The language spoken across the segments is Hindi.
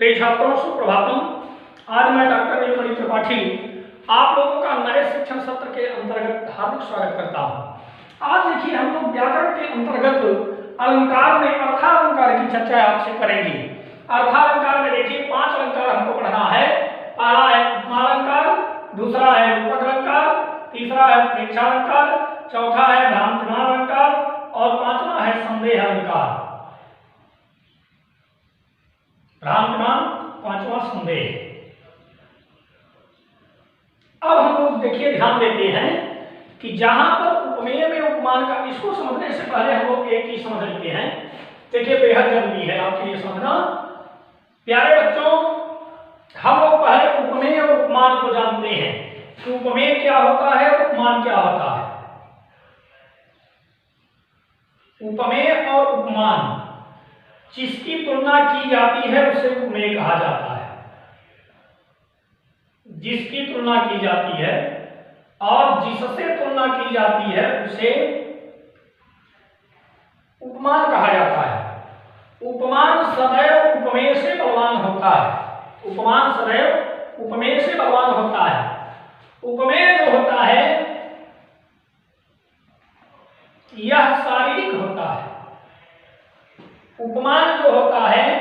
प्रिय छात्रों, सुप्रभातम। आज मैं डॉक्टर नीलमणि त्रिपाठी आप लोगों का नए शिक्षण सत्र के अंतर्गत हार्दिक स्वागत करता हूं। आज देखिए हम लोग व्याकरण के अंतर्गत अलंकार में अर्थालंकार की चर्चा आपसे करेंगे। अर्थालंकार में देखिए 5 अलंकार हमको पढ़ना है। पहला है उपमालंकार, दूसरा है रूपक-अलंकार, तीसरा है प्रेक्षालंकार, चौथा है भ्रांतिमान-अलंकार और पांचवा है संदेह-अलंकार। भ्रांतिमान, पांचवा संदेह। अब हम लोग देखिए ध्यान देते हैं कि जहां पर उपमेय में उपमान का, इसको समझने से पहले हम लोग एक चीज समझ लेते हैं। देखिए बेहद जरूरी है आपके लिए समझना। प्यारे बच्चों, हम लोग पहले उपमेय और उपमान को जानते हैं कि उपमेय क्या होता है, उपमान क्या होता है। उपमेय और उपमान जिसकी तुलना की जाती है उसे उपमेय कहा जाता है। जिसकी तुलना की जाती है और जिससे तुलना की जाती है उसे उपमान कहा जाता है। उपमान सदैव उपमेय से बलवान होता है। उपमान सदैव उपमेय से बलवान होता है। उपमेय जो होता है यह शारीरिक होता है। उपमान जो होता है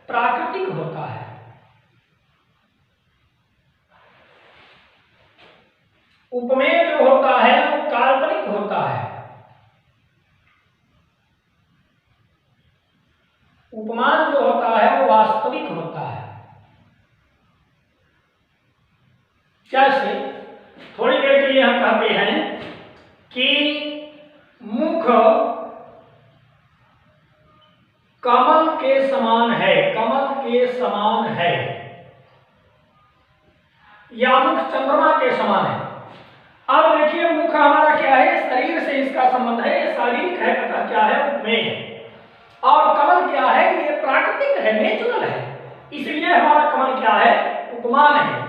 प्राकृतिक होता है। उपमेय जो होता है वो काल्पनिक होता है। उपमान जो होता है वो वास्तविक होता है। जैसे थोड़ी देर के लिए हम कहते हैं कि मुख कमल के समान है। कमल के समान है या मुख चंद्रमा के समान है। अब देखिए मुख हमारा क्या है, शरीर से इसका संबंध है, ये शारीरिक है, अतः क्या है उपमेय है। और कमल क्या है, ये प्राकृतिक है, नेचुरल है, इसलिए हमारा कमल क्या है, उपमान है।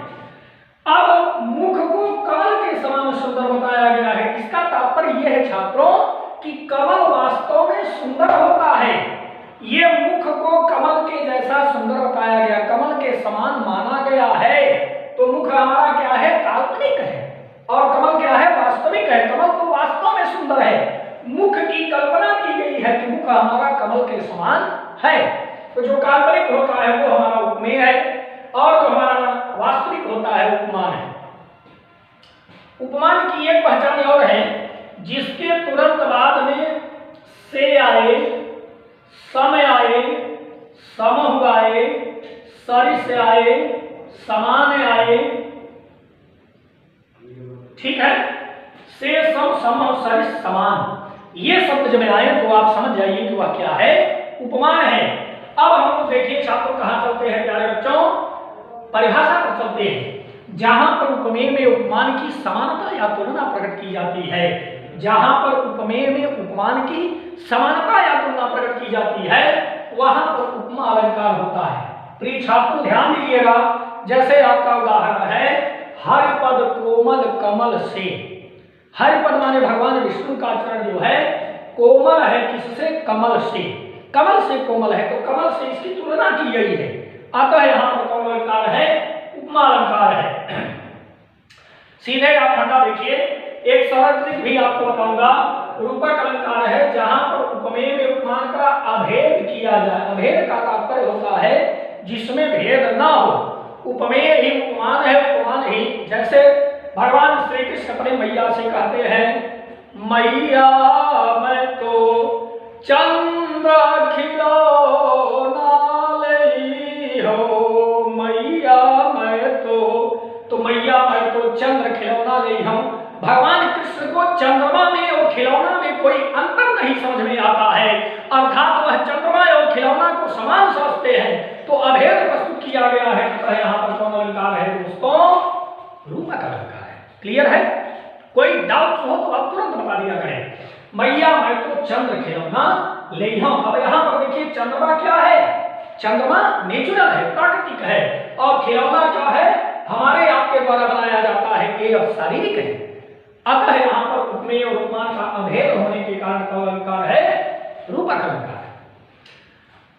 अब मुख को कमल के समान सुंदर बताया गया है। इसका तात्पर्य यह है छात्रों कि कमल वास्तव में सुंदर होता है। ये मुख को कमल के जैसा सुंदर बताया गया, कमल के समान माना गया है। तो मुख हमारा क्या है, काल्पनिक है और कमल क्या है, वास्तविक है। कमल तो वास्तव में सुंदर है, मुख की कल्पना की गई है कि मुख हमारा कमल के समान है। तो जो काल्पनिक होता है वो हमारा उपमेय है और जो हमारा वास्तविक होता है उपमान है। उपमान की एक पहचान और है, जिसके तुरंत बाद में से आए, समय आए, समहु आए, सरिस आए, समान आए, ठीक है, से सम सम सरिस समान, ये शब्द जब आए तो आप समझ जाइए कि वह क्या है, उपमान है। अब हम लोग देखिए छात्रों कहां चलते हैं प्यारे बच्चों, परिभाषा पर चलते हैं। जहां पर उपमेय में उपमान की समानता या तुलना प्रकट की जाती है, जहां पर उपमेय में उपमान की समानता या तुलना प्रकट की जाती है वहां पर उपमा अलंकार होता है। प्रिय छात्रों ध्यान दीजिएगा, जैसे आपका उदाहरण है हरिपद कोमल कमल से। हरिपद माने भगवान विष्णु का चरण जो है कोमल है, किससे, कमल से। कमल से कोमल है तो कमल से इसकी तुलना की गई है, अतः यहां पर कौन अलंकार है, उपमा अलंकार है। सीधे आप फंडा देखिए, एक सरल ट्रिक भी आपको बताऊंगा। रूपक अलंकार है जहां पर उपमेय में उपमान का अभेद किया जाए। अभेद का तात्पर्य होता है जिसमें भेद ना हो। उपमेय ही उपमान है, उपमान ही, जैसे भगवान श्री कृष्ण अपने मैया से कहते हैं, मैया मैं तो चंद्र खिलौना लई हो, मैया मैं तो मैया मैं तो चंद्र खिलौना लई हूं। भगवान कृष्ण को चंद्रमा में और खिलौना में कोई अंतर नहीं समझ में आता है, अर्थात वह चंद्रमा और खिलौना को समान समझते हैं। तो अभेद प्रस्तुत किया गया है, अतः यहाँ पर कौन अलंकार है दोस्तों, रूपक अलंकार है। क्लियर है? कोई डाउट हो तो आप तुरंत बता दिया करें। मैया मैं तो चंद्र खिलौना ले हूं। अब यहाँ पर देखिए चंद्रमा क्या है, चंद्रमा नेचुरल है, प्राकृतिक है, और खिलौना क्या है, हमारे आपके द्वारा बनाया जाता है, ये शारीरिक है। अतः यहाँ पर उपमेय और उपमान का अभेद होने के कारण कौन अलंकार है, रूपक अलंकार है।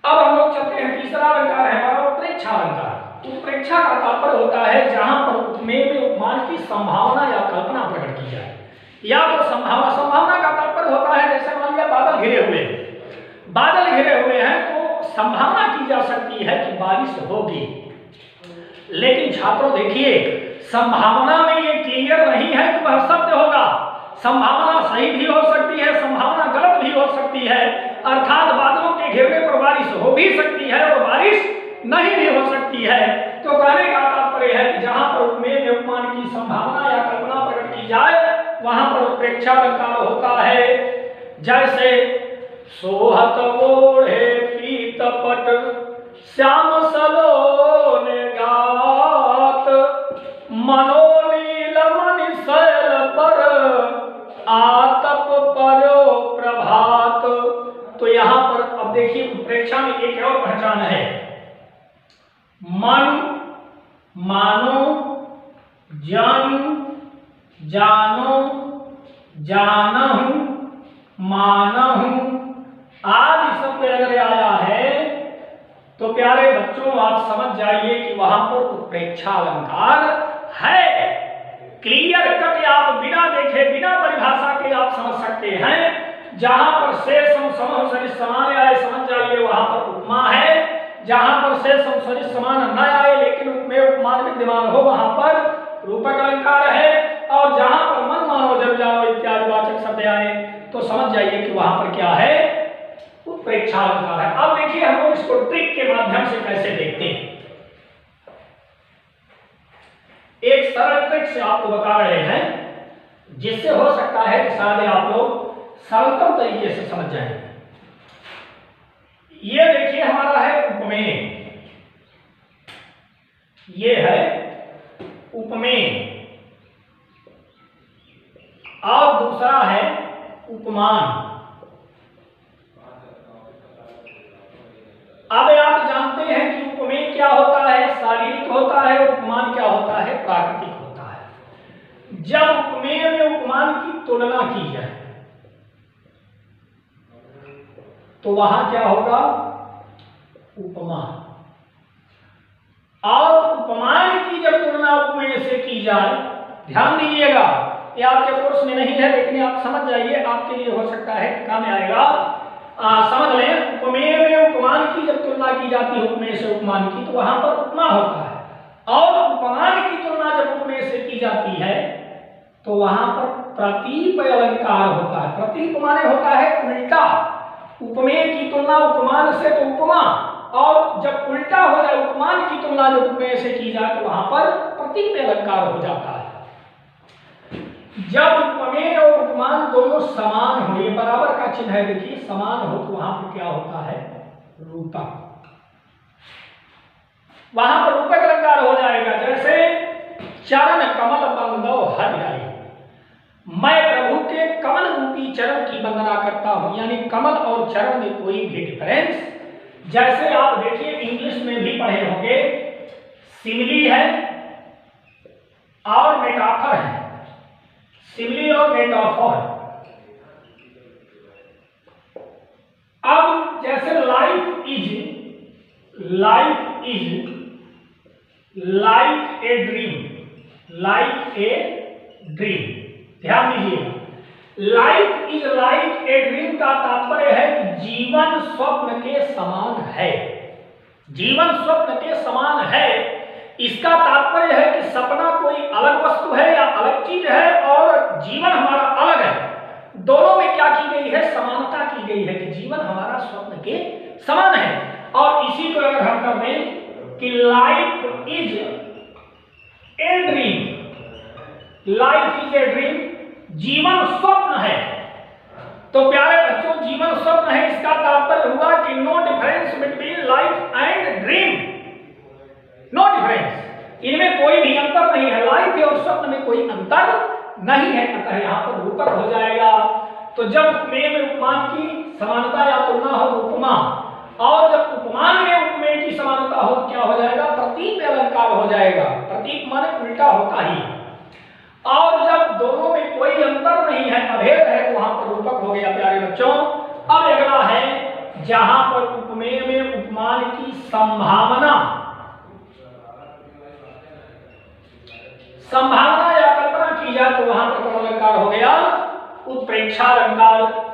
अब हम लोग चलते हैं, तीसरा अलंकार है हमारा उत्प्रेक्षा अलंकार। उत्प्रेक्षा का तात्पर्य होता है जहां पर उपमेय में उपमान की संभावना या कल्पना प्रकट की जाए, या तो संभावना का तात्पर्य होता है जैसे मान लिया बादल घिरे हुए हैं तो संभावना की जा सकती है कि बारिश होगी, लेकिन छात्रों देखिए संभावना में ये क्लियर नहीं है कि वह सत्य होगा। संभावना सही भी हो सकती है, संभावना गलत भी हो सकती है, अर्थात बादलों के घिरने पर बारिश हो भी सकती है और बारिश नहीं भी हो सकती है। तो कहने का तात्पर्य है कि जहां पर उपमेय में उपमान की संभावना या कल्पना प्रकट की जाए वहां पर उत्प्रेक्षा अलंकार होता है। जैसे सोहत ओढ़े पीतपट श्याम सलोने गात मनोनील मणि शैल पर आतप परो प्रभात। तो यहां पर अब देखिए उत्प्रेक्षा में एक और पहचान है, मन, मानो, जानू, जानो, जानहु, मानहु आदि शब्द अगर आया है तो प्यारे बच्चों आप समझ जाइए कि वहां पर उत्प्रेक्षा अलंकार है। क्लियर कट आप बिना देखे बिना परिभाषा के आप समझ सकते हैं। जहां पर से सम सरिस समान आए समझ जाइए वहां पर उपमा है, जहां पर से सम सरिस समान न आए लेकिन उसमें उपमान विद्यमान हो वहां पर रूपक अलंकार है, और जहां पर मन, मानो, जब, जानो इत्यादि वाचक शब्द आए तो समझ जाइए कि वहां पर क्या है, उत्प्रेक्षा अलंकार है। अब देखिए हम लोग इसको ट्रिक के माध्यम से कैसे देखते हैं। एक सरल ट्रिक से आपको बता रहे हैं जिससे हो सकता है कि शायद आप लोग सरलतम तरीके से समझ जाएंगे। ये देखिए हमारा है उपमेय, ये है उपमेय और दूसरा है उपमान। अब आप जानते हैं कि उपमेय क्या होता है, शारीरिक होता है, और उपमान क्या होता है, प्राकृतिक होता है। जब उपमेय में उपमान की तुलना की जाए तो वहां क्या होगा, उपमा, और उपमान की जब तुलना उपमेय से की जाए, ध्यान दीजिएगा ये आपके कोर्स में नहीं है लेकिन आप समझ जाइए, आपके लिए हो सकता है काम में आएगा। समझ लें, उपमेय में उपमान की जब तुलना की जाती है उपमेय से उपमान की तो वहां पर उपमा होता है, और उपमान की तुलना जब उपमेय से की जाती है तो वहां पर प्रतीप अलंकार होता है। प्रतीप माने होता है उल्टा, उपमेय की तुलना उपमान से तो उपमा, और जब उल्टा हो जाए उपमान की तुलना जब उपमेय से की जाए तो वहां पर प्रतीप अलंकार हो जाता है। जब उपमेय और उपमान दोनों समान हो, ये बराबर का चिन्ह है देखिए, समान हो तो वहां पर क्या होता है, रूपक, वहां पर रूपक अलंकार हो जाएगा। जैसे चरण कमल बंदो हरि आई, मैं प्रभु के कमल रूपी चरण की वंदना करता हूं, यानी कमल और चरण में कोई भी डिफरेंस। जैसे आप देखिए इंग्लिश में भी पढ़े होंगे, सिमिली है और मेटाफर है, सिमिली और मेटाफर। अब जैसे life is like a dream, like a dream, ध्यान दीजिएगा, life is like a dream का तात्पर्य है कि जीवन स्वप्न के समान है, जीवन स्वप्न के समान है। इसका तात्पर्य है कि सपना कोई अलग वस्तु है या अलग चीज है और जीवन हमारा अलग है। दोनों में क्या की गई है, समानता की गई है कि जीवन हमारा स्वप्न के समान है। और इसी को अगर हम कर दें कि life is a dream, life is a dream, जीवन स्वप्न है, तो प्यारे बच्चों जीवन स्वप्न है, इसका तात्पर्य हुआ कि no difference between life and dream, no difference, इनमें कोई भी अंतर नहीं है, लाइफ और स्वप्न में कोई अंतर नहीं है, अतः यहां पर रूपक हो जाएगा। तो जब उपमेय में उपमान की समानता या तुलना हो तो उपमा, और जब उपमान में उपमेय की समानता हो तो क्या हो जाएगा, प्रतीप अलंकार हो जाएगा। प्रतीप माने उल्टा होता ही, और जब दोनों में कोई अंतर नहीं है, अभेद है, तो वहां पर रूपक हो गया प्यारे बच्चों। अब अगला है जहां पर उपमेय में उपमान की संभावना संभावना या कल्पना की जाए तो वहां पर कौन अलंकार हो गया? उत्प्रेक्षा अलंकार।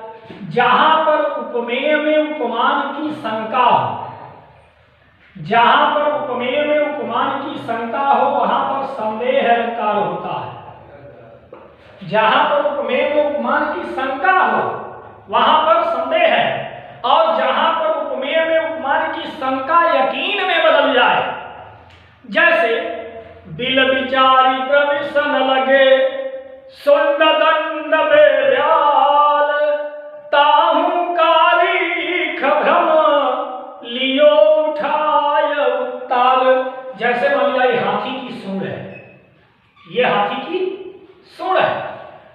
जहां पर उपमेय में उपमान की शंका हो, जहां पर उपमेय में उपमान की शंका हो वहां पर संदेह अलंकार होता है। जहां पर उपमेय में उपमान की शंका हो वहां पर संदेह है, और जहां पर उपमेय में उपमान की शंका यकीन में बदल जाए, जैसे बिल विचारी प्रविशन लगे सुंड दंड बेव्याल, ताहू कारी खभ्रम लियो उठाय उत्ताल। जैसे मान लिया ये हाथी की सूंड है, ये हाथी की सूंड है।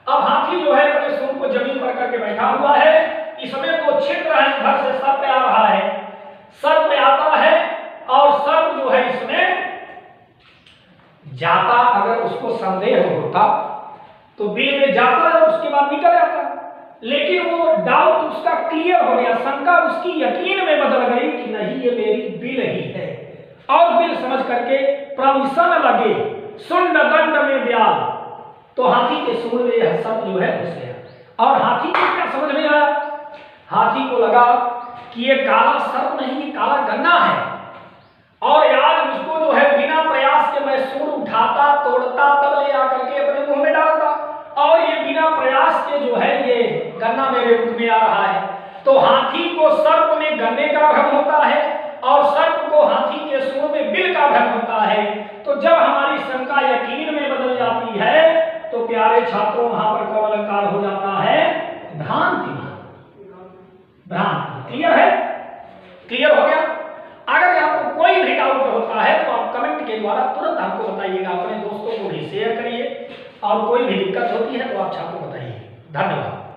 अब हाथी जो है अपने सूंड को जमीन पर करके बैठा हुआ है, इसमें तो छिद्र है, घर से सर्प आ रहा है, सर्प आता है और सर्प जो है इसमें जाता, अगर उसको संदेह होता तो बिल में जाता है और उसके बाद निकल जाता, लेकिन वो डाउट उसका क्लियर हो गया, शंका उसकी यकीन में बदल गई कि नहीं ये मेरी बिल ही है, और बिल समझ करके प्रविशन लगे सुंड दंड में ब्याल, तो हाथी के सूंड में यह सर्प जो है घुस गया। और हाथी को क्या समझ में आया? हाथी को लगा कि ये काला सर्प नहीं, ये काला गन्ना है, और आज मुझको जो है बिना प्रयास के मैं सूंड उठाता तोड़ता तब ले आकर के अपने मुंह में डालता, और ये बिना प्रयास के जो है ये गन्ना मेरे मुंह में आ रहा है। तो हाथी को सर्प में गन्ने का भ्रम होता है और सर्प को हाथी के सूंड में बिल का भ्रम होता है। तो जब हमारी शंका यकीन में बदल जाती है तो प्यारे छात्रों वहां पर कौन अलंकार हो जाता है? भ्रांति। भ्रांति। क्लियर है? क्लियर हो गया? अगर आपको कोई भी डाउट होता है तो आप कमेंट के द्वारा तुरंत हमको बताइएगा, अपने दोस्तों को भी शेयर करिए, और कोई भी दिक्कत होती है तो आप छात्रों को बताइए। धन्यवाद।